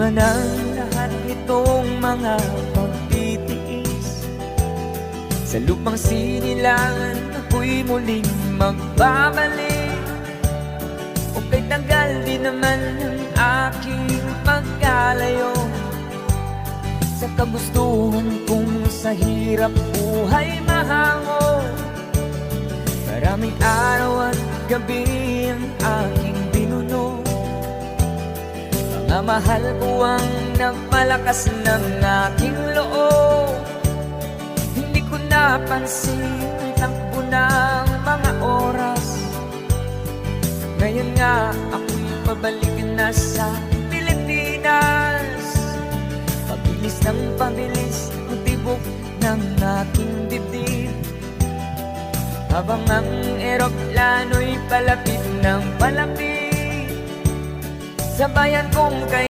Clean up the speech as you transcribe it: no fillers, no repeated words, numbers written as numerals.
man ang lahat nitong mga pagtitiis, sa lupang sinilangan ako'y muling magbabalik. O kay tagal din naman ang aking pagkalayo sa kagustuhan kong sa hirap buhay mahango. Maraming araw at gabi ang aking binuno, mga mahal ko ang nagpalakas ng aking loob. Hindi ko napansin ang takbo ng mga oras. Ngayon nga ako'y pabalik na sa Pilipinas. Pabilis ng pabilis ang tibok ng aking dibdib, habang ang eroplano'y palapit ng palapit sa bayan kong